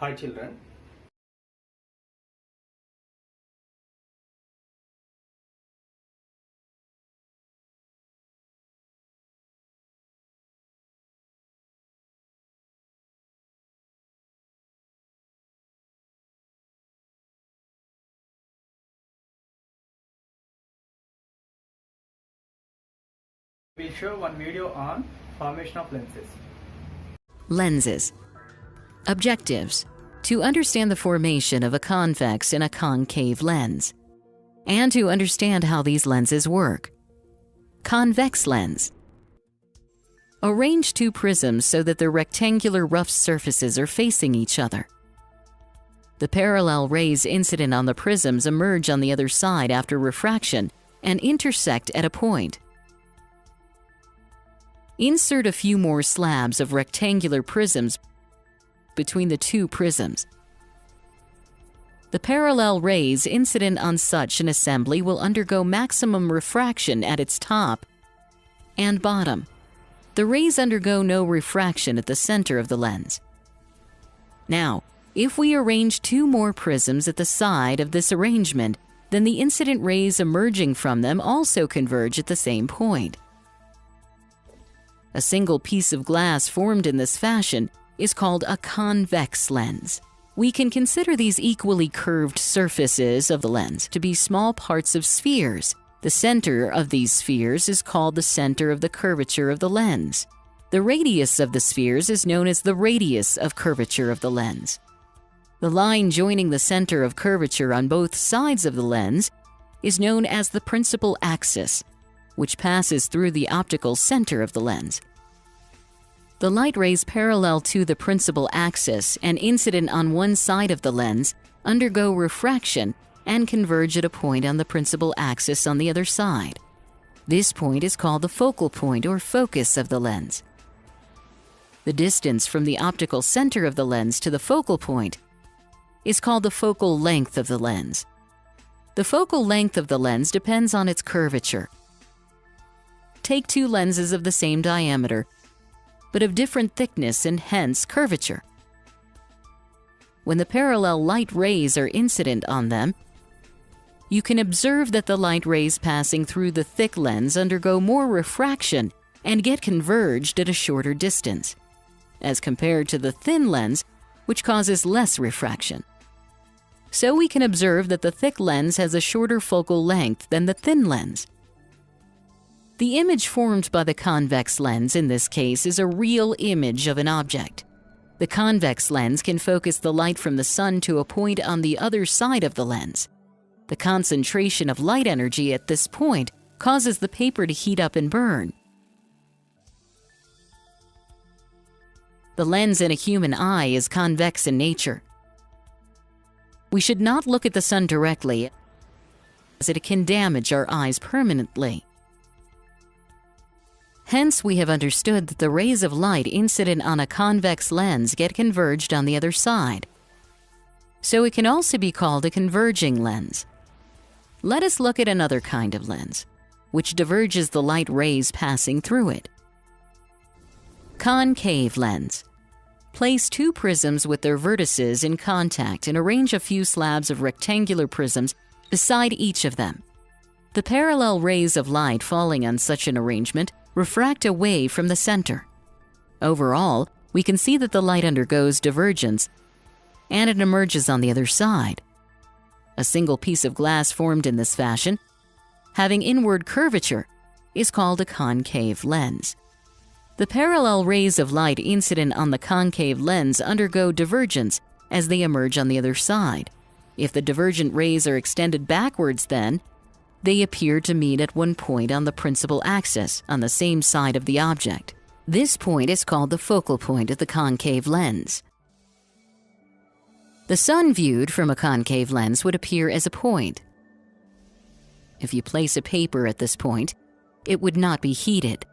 Hi children. We'll show one video on formation of lenses. Lenses. Objectives: to understand the formation of a convex and a concave lens, and to understand how these lenses work. Convex lens. Arrange two prisms so that their rectangular rough surfaces are facing each other. The parallel rays incident on the prisms emerge on the other side after refraction and intersect at a point. Insert a few more slabs of rectangular prisms between the two prisms. The parallel rays incident on such an assembly will undergo maximum refraction at its top and bottom. The rays undergo no refraction at the center of the lens. Now, if we arrange two more prisms at the side of this arrangement, then the incident rays emerging from them also converge at the same point. A single piece of glass formed in this fashion is called a convex lens. We can consider these equally curved surfaces of the lens to be small parts of spheres. The center of these spheres is called the center of the curvature of the lens. The radius of the spheres is known as the radius of curvature of the lens. The line joining the center of curvature on both sides of the lens is known as the principal axis, which passes through the optical center of the lens. The light rays parallel to the principal axis and incident on one side of the lens undergo refraction and converge at a point on the principal axis on the other side. This point is called the focal point or focus of the lens. The distance from the optical center of the lens to the focal point is called the focal length of the lens. The focal length of the lens depends on its curvature. Take two lenses of the same diameter, but of different thickness and hence curvature. When the parallel light rays are incident on them, you can observe that the light rays passing through the thick lens undergo more refraction and get converged at a shorter distance, as compared to the thin lens, which causes less refraction. So we can observe that the thick lens has a shorter focal length than the thin lens. The image formed by the convex lens in this case is a real image of an object. The convex lens can focus the light from the sun to a point on the other side of the lens. The concentration of light energy at this point causes the paper to heat up and burn. The lens in a human eye is convex in nature. We should not look at the sun directly, as it can damage our eyes permanently. Hence, we have understood that the rays of light incident on a convex lens get converged on the other side. So it can also be called a converging lens. Let us look at another kind of lens, which diverges the light rays passing through it. Concave lens. Place two prisms with their vertices in contact and arrange a few slabs of rectangular prisms beside each of them. The parallel rays of light falling on such an arrangement refract away from the center. Overall, we can see that the light undergoes divergence and it emerges on the other side. A single piece of glass formed in this fashion, having inward curvature, is called a concave lens. The parallel rays of light incident on the concave lens undergo divergence as they emerge on the other side. If the divergent rays are extended backwards, then they appear to meet at one point on the principal axis on the same side of the object. This point is called the focal point of the concave lens. The sun viewed from a concave lens would appear as a point. If you place a paper at this point, it would not be heated.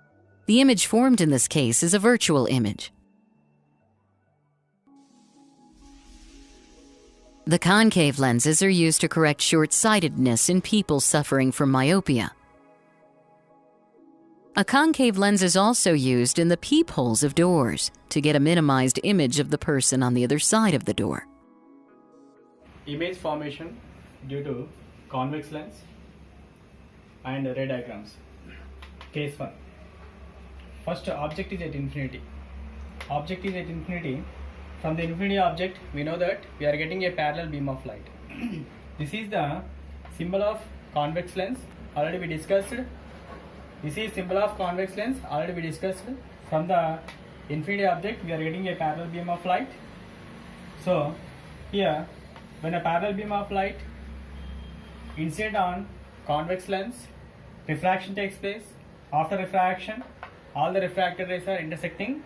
The image formed in this case is a virtual image. The concave lenses are used to correct short-sightedness in people suffering from myopia. A concave lens is also used in the peepholes of doors to get a minimized image of the person on the other side of the door. Image formation due to convex lens and ray diagrams. Case 1. First, object is at infinity. Object is at infinity. From the infinity object, we know that we are getting a parallel beam of light. This is the symbol of convex lens. Already we discussed. This is symbol of convex lens. Already we discussed. From the infinity object, we are getting a parallel beam of light. So here, when a parallel beam of light incident on convex lens, refraction takes place. After refraction, all the refracted rays are intersecting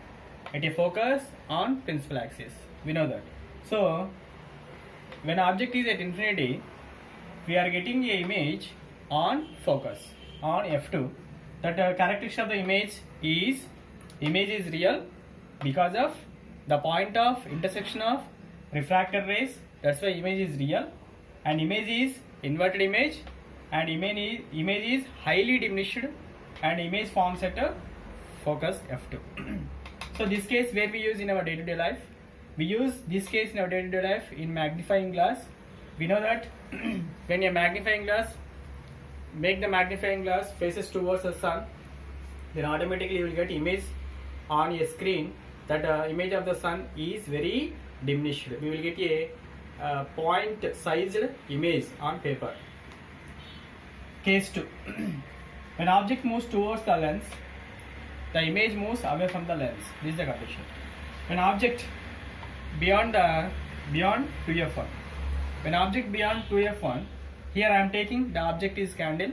at a focus on principal axis. We know that. So when object is at infinity, we are getting a image on focus on f2. That characteristic of the image is real because of the point of intersection of refracted rays. That's why image is real, and image is inverted image, and image is highly diminished, and image forms at a focus f2. So this case where we use in our day-to-day life, we use this case in our day-to-day life in magnifying glass. We know that when a magnifying glass, make the magnifying glass faces towards the sun, then automatically you will get image on a screen. That image of the sun is very diminished. We will get a point sized image on paper. Case 2. When object moves towards the lens, the image moves away from the lens. This is the condition. When object beyond 2f1, when object beyond 2f1, here I am taking the object is candle.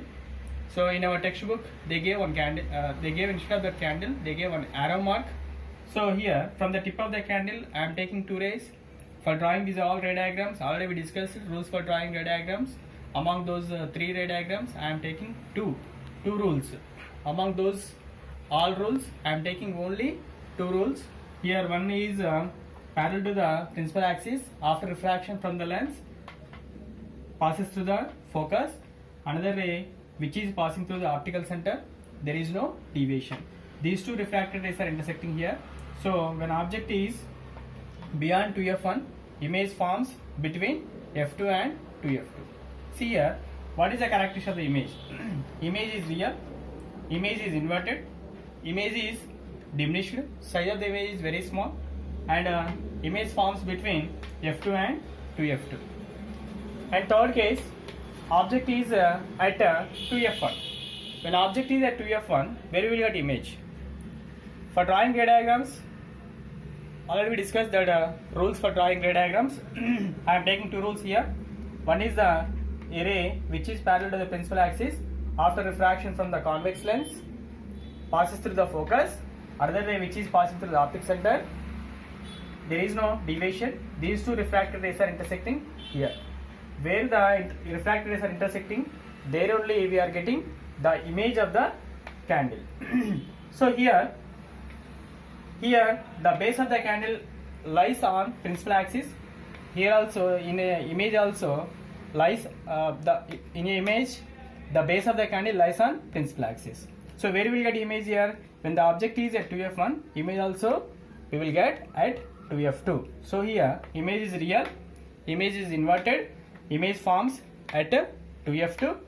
So in our textbook they gave one candle. They gave instead of the candle they gave an arrow mark. So here from the tip of the candle I am taking 2 rays. For drawing these are all ray diagrams. Already we discussed rules for drawing ray diagrams. Among those 3 ray diagrams I am taking two rules. Among those all rules I am taking only 2 rules. Here one is parallel to the principal axis. After refraction from the lens passes through the focus. Another ray which is passing through the optical center, there is no deviation. These 2 refracted rays are intersecting here. So when object is beyond 2f1, image forms between f2 and 2f2. See here, what is the characteristic of the image? Image is real, image is inverted, image is diminished, size of the image is very small, and image forms between f2 and 2f2. And third case, object is at 2f1. When object is at 2f1, where we will get image? For drawing ray diagrams, already we discussed that rules for drawing ray diagrams. I am taking 2 rules here. One is the ray which is parallel to the principal axis. After refraction from the convex lens passes through the focus. Another ray which is passing through the optic center. There is no deviation. These 2 refracted rays are intersecting here. Where the refracted rays are intersecting, there only we are getting the image of the candle. So here the base of the candle lies on principal axis. Here also in a image also lies in a image the base of the candle lies on principal axis. So where we will get image here? When the object is at 2f1, image also we will get at 2f2. So here image is real, image is inverted, image forms at 2f2.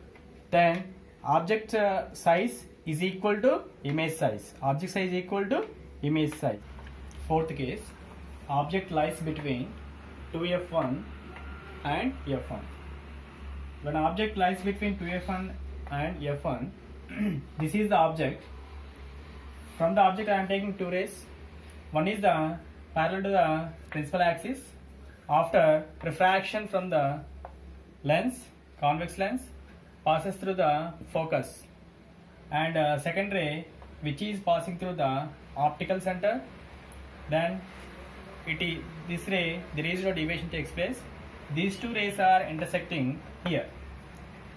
Then object size is equal to image size. Object size is equal to image size. Fourth case, object lies between 2f1 and f1. When object lies between 2f1 and f1, this is the object. From the object I am taking 2 rays. One is the parallel to the principal axis. After refraction from the lens, convex lens, passes through the focus, and second ray which is passing through the optical center. Then this ray, there is no deviation takes place. These 2 rays are intersecting here.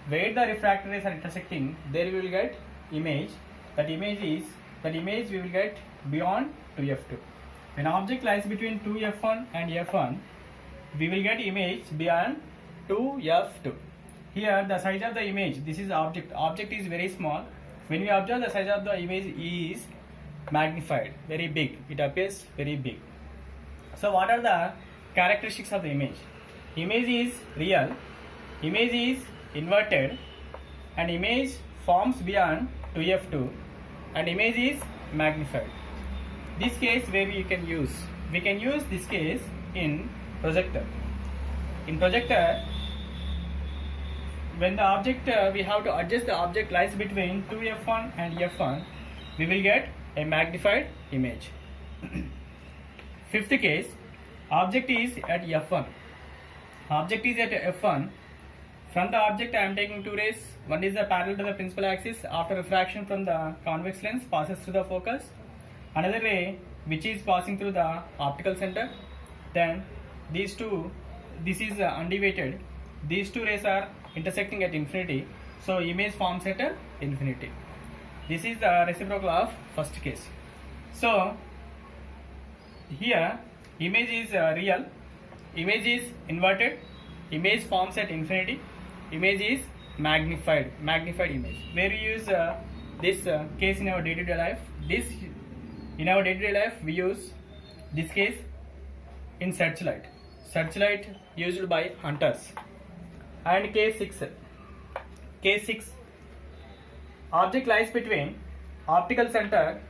Where the refracted rays are intersecting, there we will get image. That image we will get beyond 2f2. When object lies between 2f1 and f1, we will get image beyond 2f2. Here the size of the image, this is object is very small. When we observe, the size of the image is magnified, very big. It appears very big. So what are the characteristics of the image? Image is real, image is inverted, and image forms beyond 2f2, and image is magnified. This case where we can use this case in projector. In projector, when the object we have to adjust the object lies between 2f1 and f1, we will get a magnified image. Fifth case, object is at f1. Object is at f1. From the object I am taking two rays. One is parallel to the principal axis. After refraction from the convex lens passes through the focus. Another ray which is passing through the optical center. Then this is undeviated. These two rays are intersecting at infinity. So image forms at infinity. This is the reciprocal of first case. So here image is real, image is inverted, image forms at infinity, image is magnified image. Where we use this case in our day-to-day life. In our day-to-day life we use this case in searchlight used by hunters. And case 6, object lies between optical center.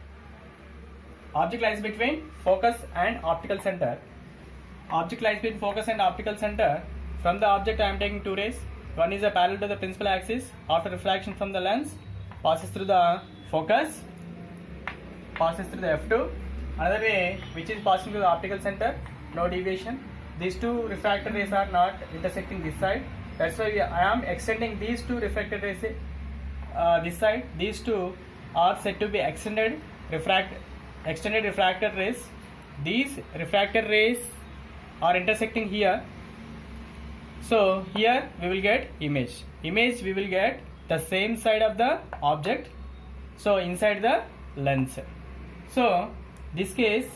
Object lies between focus and optical center. Object lies between focus and optical center. From the object I am taking two rays. One is parallel to the principal axis. After refraction from the lens, passes through the focus, passes through the f2. Another ray which is passing through the optical center, no deviation. These two refracted rays are not intersecting this side. That's why I am extending these two refracted rays this side. These two are said to be extended refracted rays. These refracted rays are intersecting here. So here we will get image. Image we will get the same side of the object. So inside the lens. So this case,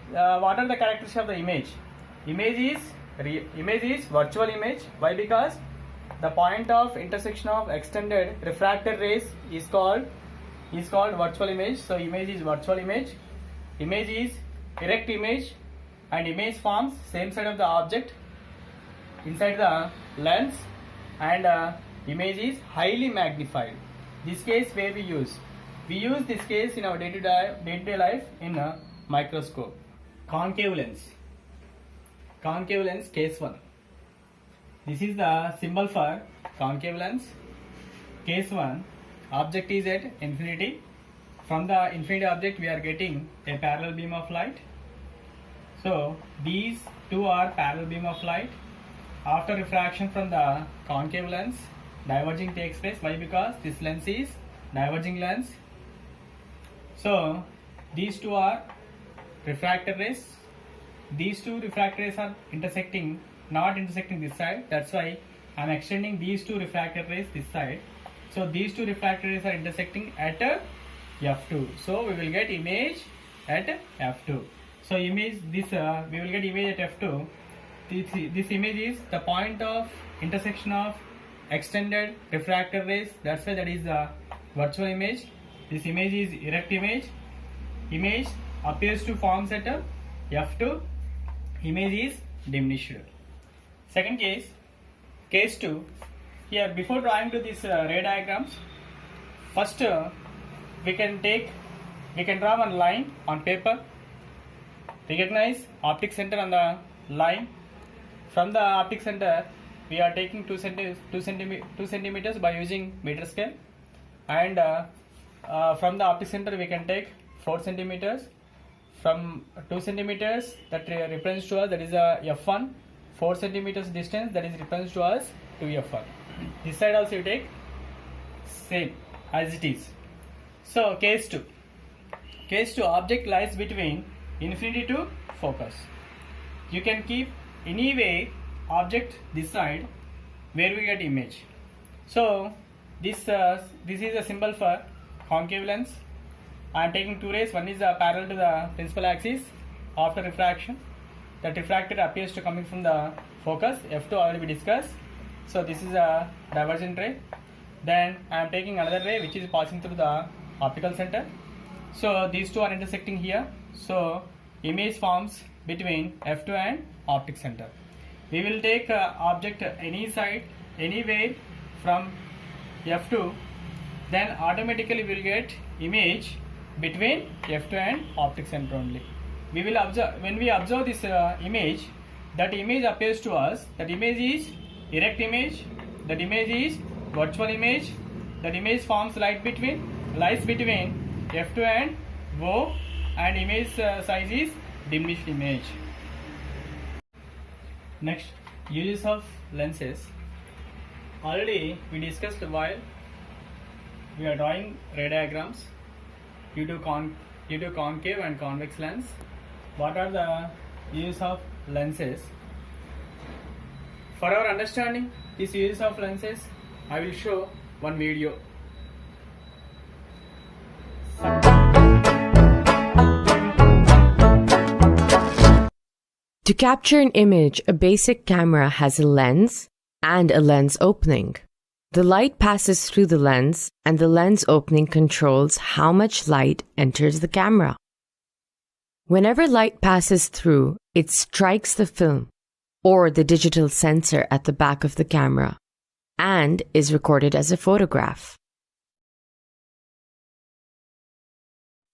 what are the characteristics of the image? Image is virtual image. Why? Because the point of intersection of extended refracted rays is called virtual image. So image is virtual image. Image is erect image, and image forms same side of the object inside the lens, and image is highly magnified. This case where we use this case in our day-to-day life in a microscope. Concave lens case 1. This is the symbol for concave lens. Case 1, object is at infinity. From the infinity object we are getting a parallel beam of light. So these two are parallel beam of light. After refraction from the concave lens, diverging takes place. Why? Because this lens is diverging lens. So these two are refracted rays. These two refracted rays are not intersecting this side. That's why I am extending these two refracted rays this side. So these two refracted rays are intersecting at f2. So we will get image at f2. So image we will get image at f2. This image is the point of intersection of extended refracted rays. That's why that is the virtual image. This image is erect image. Image appears to forms at f2. Image is diminished. Second case, case 2. Here, before drawing to these ray diagrams, first we can draw one line on paper. Recognize optic center on the line. From the optic center, we are taking 2 centimeters by using meter scale, and from the optic center we can take 4 centimeters. From 2 centimeters that represents to us, that is f1. 4 centimeters distance, that is represents to us to f1. This side also you take same as it is. So case 2. Case 2, object lies between infinity to focus. You can keep any way object this side where we get image. So this is a symbol for concave lens. I am taking 2 rays. One is parallel to the principal axis. After refraction, that refracted appears to coming from the focus. F2 already we discussed. So this is a divergent ray. Then I am taking another ray which is passing through the optical center. So these two are intersecting here. So image forms between F2 and optic center. We will take object any side, anywhere from F2, then automatically we will get image between F2 and optic center only. We will observe, when we observe this image, that image appears to us, that image is erect image, that image is virtual image, that image forms lies between F2 and O, and image size is diminished image. Next, uses of lenses. Already we discussed while we are drawing ray diagrams due to concave and convex lens. What are the uses of lenses? For our understanding this uses of lenses, I will show one video. To capture an image, a basic camera has a lens and a lens opening. The light passes through the lens, and the lens opening controls how much light enters the camera. Whenever light passes through, it strikes the film or the digital sensor at the back of the camera and is recorded as a photograph.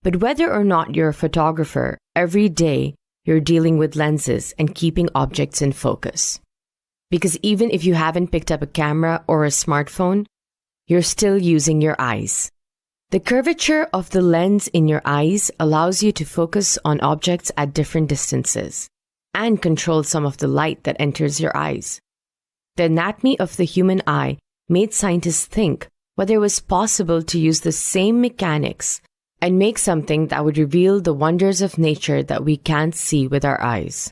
But whether or not you're a photographer, every day you're dealing with lenses and keeping objects in focus. Because even if you haven't picked up a camera or a smartphone, you're still using your eyes. The curvature of the lens in your eyes allows you to focus on objects at different distances and control some of the light that enters your eyes. The anatomy of the human eye made scientists think whether it was possible to use the same mechanics and make something that would reveal the wonders of nature that we can't see with our eyes.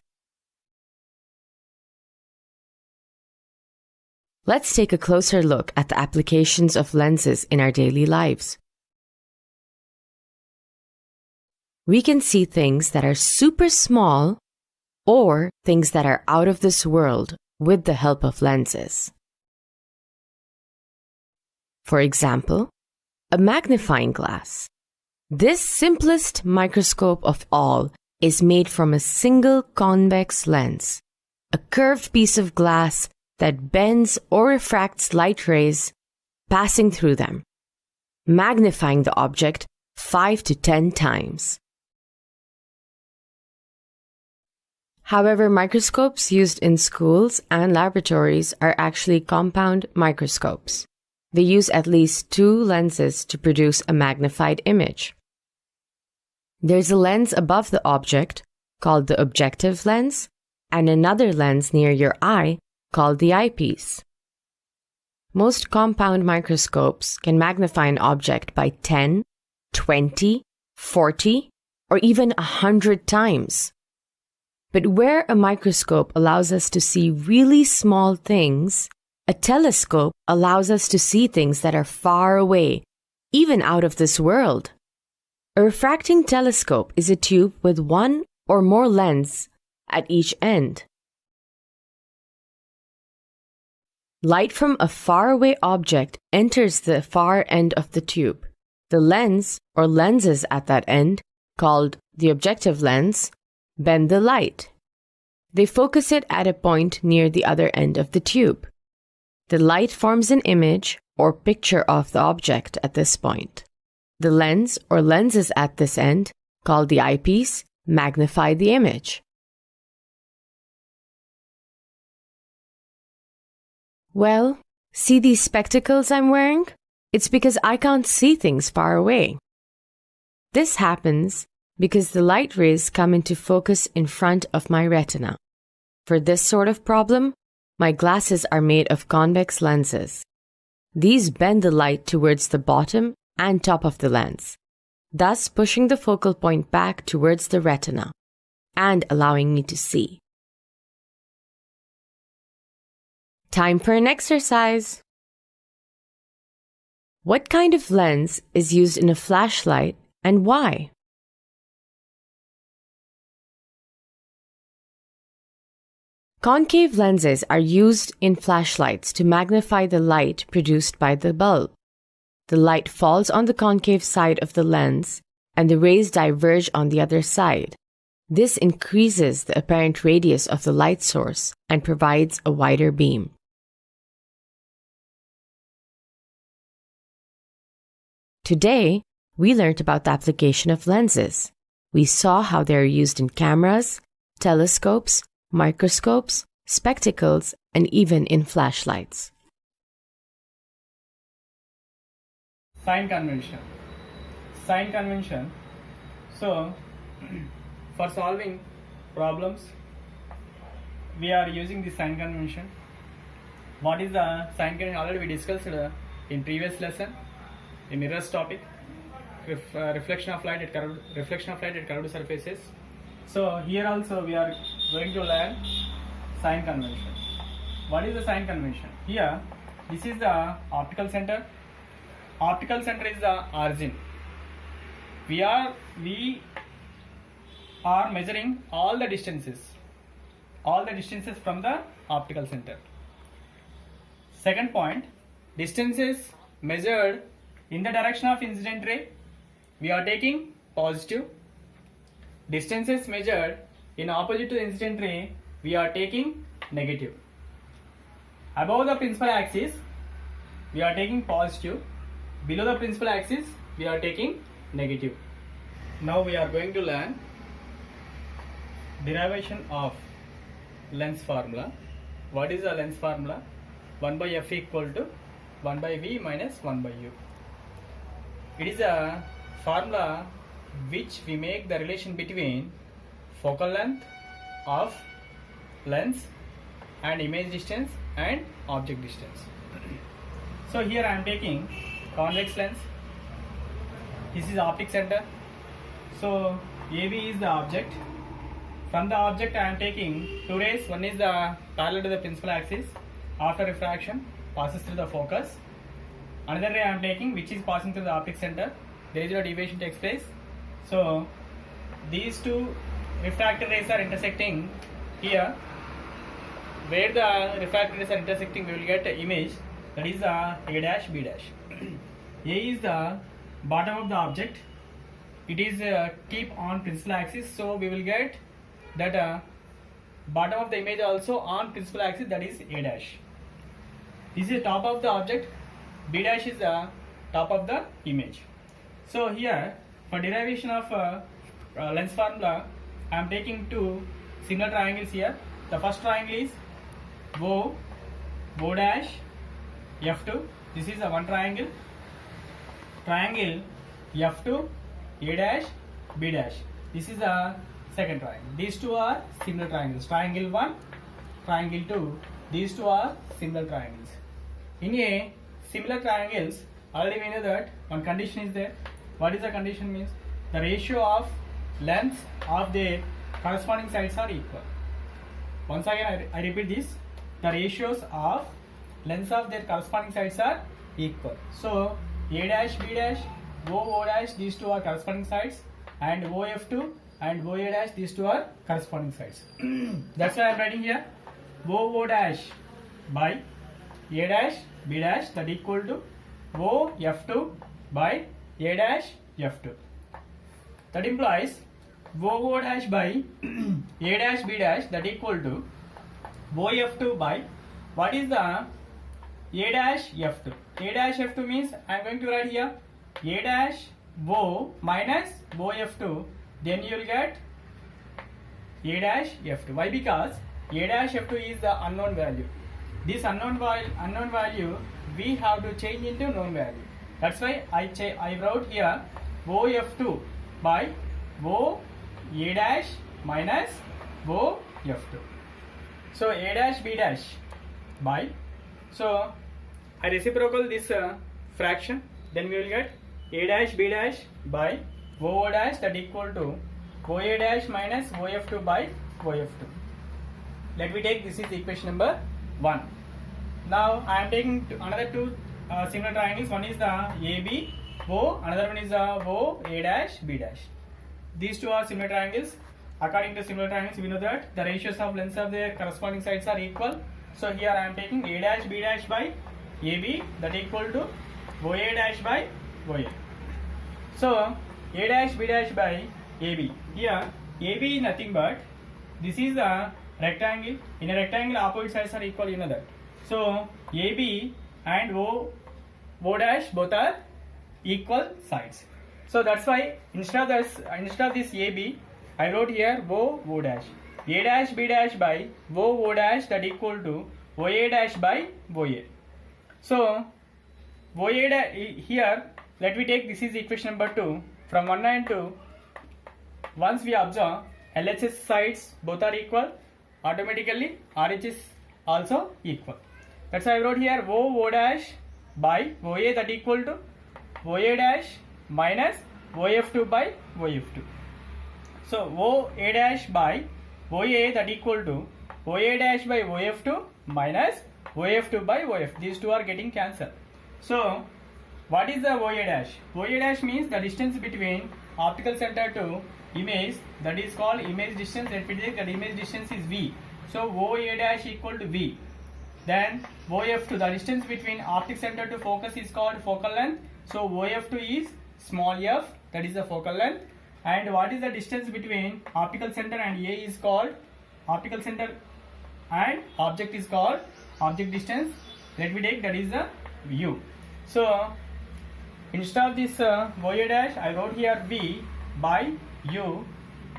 Let's take a closer look at the applications of lenses in our daily lives. We can see things that are super small or things that are out of this world with the help of lenses. For example, a magnifying glass. This simplest microscope of all is made from a single convex lens, a curved piece of glass that bends or refracts light rays passing through them, magnifying the object 5 to 10 times. However, microscopes used in schools and laboratories are actually compound microscopes. They use at least 2 lenses to produce a magnified image. There's a lens above the object, called the objective lens, and another lens near your eye, called the eyepiece. Most compound microscopes can magnify an object by 10, 20, 40, or even 100 times. But where a microscope allows us to see really small things, a telescope allows us to see things that are far away, even out of this world. A refracting telescope is a tube with 1 or more lenses at each end. Light from a faraway object enters the far end of the tube. The lens or lenses at that end, called the objective lens, bend the light. They focus it at a point near the other end of the tube. The light forms an image or picture of the object at this point. The lens or lenses at this end, called the eyepiece, magnify the image. Well, see these spectacles I'm wearing? It's because I can't see things far away. This happens because the light rays come into focus in front of my retina. For this sort of problem, my glasses are made of convex lenses. These bend the light towards the bottom and top of the lens, thus pushing the focal point back towards the retina and allowing me to see. Time for an exercise. What kind of lens is used in a flashlight and why? Concave lenses are used in flashlights to magnify the light produced by the bulb. The light falls on the concave side of the lens, and the rays diverge on the other side. This increases the apparent radius of the light source and provides a wider beam. Today, we learned about the application of lenses. We saw how they are used in cameras, telescopes, microscopes, spectacles, and even in flashlights. Sign convention. Sign convention. So, for solving problems, we are using the sign convention. What is the sign convention? Already we discussed in previous lesson, in mirrors topic, reflection of light at curved surfaces. So here also we are going to learn sign convention. What is the sign convention? Here, this is the optical center. Optical center is the origin. We are measuring all the distances from the optical center. Second point, distances measured in the direction of incident ray, we are taking positive. Distances measured in opposite to the incident ray, we are taking negative. Above the principal axis, we are taking positive. Below the principal axis, we are taking negative. Now we are going to learn derivation of lens formula. What is the lens formula? 1 by f equal to 1 by v minus 1 by u. It is a formula which we make the relation between focal length of lens and image distance and object distance. So here I am taking convex lens. This is optic center. So AB is the object. From the object I am taking two rays. One is the parallel to the principal axis. After refraction passes through the focus. Another ray I am taking which is passing through the optic center. There is no deviation takes place. So these two refracted rays are intersecting here. Where the refracted rays are intersecting, we will get an image that is A dash B dash. A is the bottom of the object. It is keep on principal axis, so we will get that bottom of the image also on principal axis, that is A dash. This is top of the object. B dash is the top of the image. So here for derivation of lens formula, I am taking two similar triangles here. The first triangle is O dash F2. This is a one triangle. Triangle F2 A dash B dash. This is a second triangle. These two are similar triangles. Triangle 1, triangle 2. These two are similar triangles. In a similar triangles, already we know that one condition is there. What is the condition means? The ratio of lengths of the corresponding sides are equal. Once again I repeat this. The ratios of lengths of their corresponding sides are equal. So A dash B dash, O dash, these two are corresponding sides, and OF2 and OA dash, these two are corresponding sides. That's why I am writing here O dash by A dash B dash, that equal to OF2 by A dash F2. That implies O dash by A dash B dash, that equal to OF2 by, what is the A dash F2? A dash F2 means I am going to write here A dash O minus OF2, then you will get A dash F2. Why? Because A dash F2 is the unknown value. This unknown value we have to change into known value. That's why I wrote here OF2 by O A dash minus OF2. So A dash B dash by, so I reciprocal this fraction, then we will get A dash B dash by O dash, that equal to OA dash minus OF2 by OF2. Let me take, this is equation number 1. Now I am taking another two similar triangles. One is the AB O, another one is the O A dash B dash. These two are similar triangles. according to similar triangles, we know that the ratios of lengths of their corresponding sides are equal. So here I am taking A dash B dash by AB, that equal to OA dash by OA. So A dash B dash by AB. Here AB is nothing but this is the rectangle. In a rectangle, opposite sides are equal, you know that. So AB and O dash both are equal sides. So that's why instead of this AB, I wrote here O dash. A dash B dash by O dash, that equal to OA dash by OA. So OA dash, here let me take, this is equation number 2. From 1 and 2, once we observe LHS sides both are equal, automatically RH is also equal. That's why I wrote here O dash by OA, that equal to OA dash minus OF2 by OF2. So OA dash by OA, that equal to OA dash by OF2 minus OF2 by OF. These two are getting cancelled. So what is the OA dash? OA dash means the distance between optical center to image, that is called image distance. Let me take that image distance is V. So OA dash equal to V. Then OF2, the distance between optic center to focus is called focal length. So OF2 is small f, that is the focal length. And what is the distance between optical center and A is called optical center, and object is called object distance. Let me take, that is the U. So instead of this OA dash, I wrote here V by U,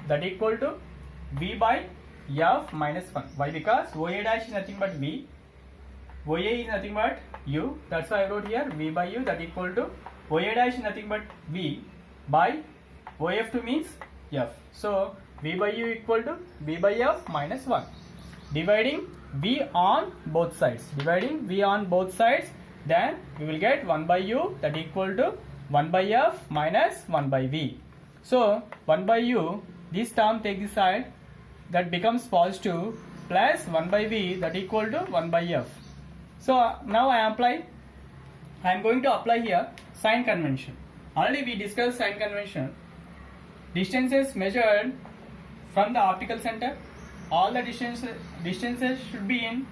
that equal to V by F minus 1. Why? Because OA dash is nothing but V, OA is nothing but U. That's why I wrote here V by U, that equal to OA dash is nothing but V by OF2 means F. So V by U equal to V by F minus 1. Dividing V on both sides. Dividing V on both sides, then we will get 1 by U, that equal to 1 by F minus 1 by V. So 1 by U, this term take this side, that becomes positive, plus 1 by V, that equal to 1 by F. So now I am going to apply here sign convention. Already we discussed sign convention. Distances measured from the optical center, all the distances should be in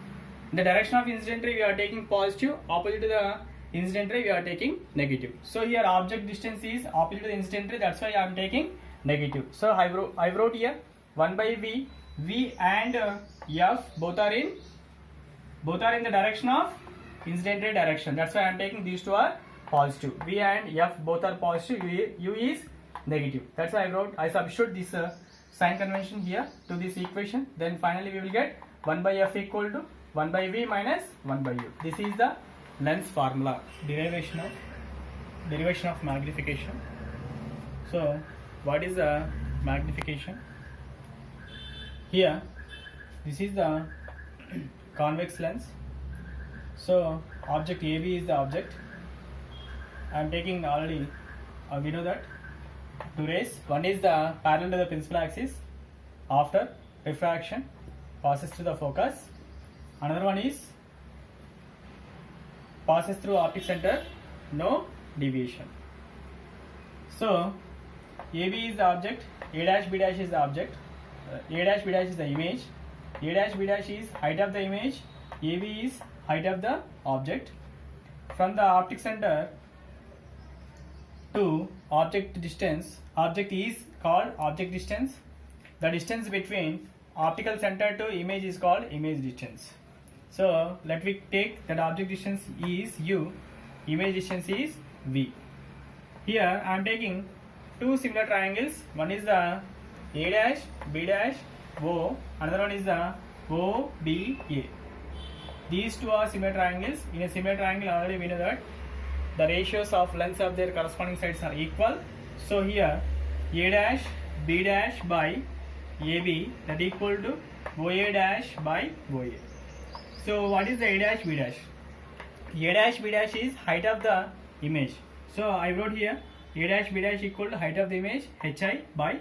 the direction of incident ray. We are taking positive, opposite to the incident ray we are taking negative. So here object distance is opposite to the incident ray, that's why I am taking negative. So I wrote here 1 by V, V and F both are in the direction of incident ray direction. That's why I am taking these two are positive. V and F both are positive, U is negative. That's why I substitute this sign convention here to this equation. Then finally we will get 1 by F equal to 1 by V minus 1 by U. This is the lens formula, derivation of magnification. So what is the magnification? Here this is the convex lens. So object AB is the object. I am taking already, we know that two rays. One is the parallel to the principal axis, after refraction passes through the focus. Another one is passes through optic center, no deviation. So AB is the object, A dash B dash is the object, A dash B dash is the image, A dash B dash is height of the image, AB is height of the object. From the optic center to object distance, object is called object distance. The distance between optical center to image is called image distance. So let me take that object distance is U, image distance is V. Here I am taking two similar triangles. One is the A dash B dash O, another one is the O B A. These two are similar triangles. In a similar triangle already we know that the ratios of lengths of their corresponding sides are equal. So here A dash B dash by AB, that equal to OA dash by OA. So what is the A dash B dash? A dash B dash is height of the image. So I wrote here A dash B dash equal to height of the image HI by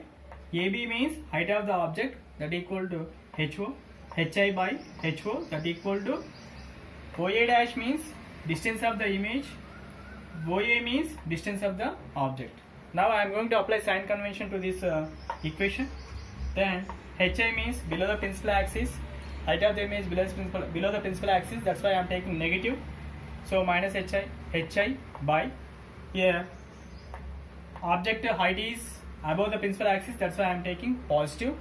AB means height of the object, that equal to HO, HI by HO, that equal to OA dash means distance of the image, OA means distance of the object. Now I am going to apply sign convention to this equation. Then HI means below the principal axis, height of the image below the principal axis, that's why I am taking negative. So minus HI by, here object height is above the principal axis, that's why I am taking positive,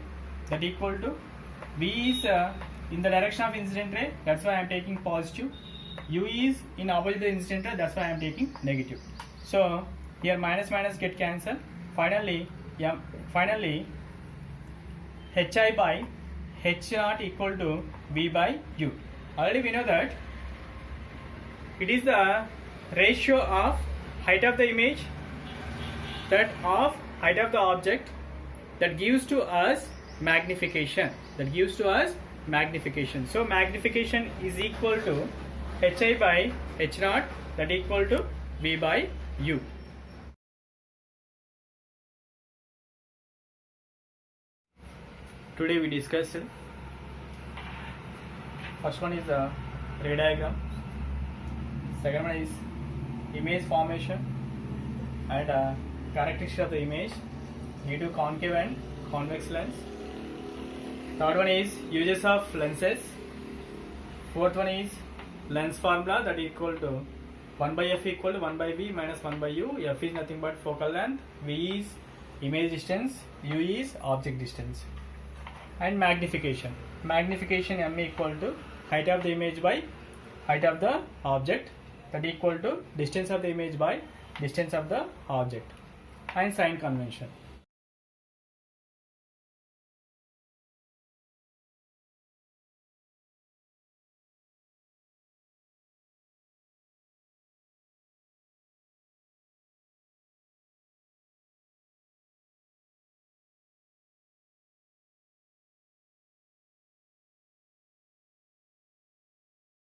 that equal to V is in the direction of incident ray, that's why I am taking positive. U is in opposite the incident ray, that's why I am taking negative. So here minus get cancelled. Finally HI by H naught equal to V by U. Already we know that it is the ratio of height of the image, that of height of the object, that gives to us magnification. So magnification is equal to HI by H naught, that equal to V by U. Today we discussed, first one is the ray diagram, second one is image formation and characteristics of the image due to concave and convex lens. Third one is uses of lenses. Fourth one is lens formula, that equal to 1 by f equal to 1 by v minus 1 by u. F is nothing but focal length, v is image distance, u is object distance. And magnification m equal to height of the image by height of the object, that equal to distance of the image by distance of the object. And sign convention.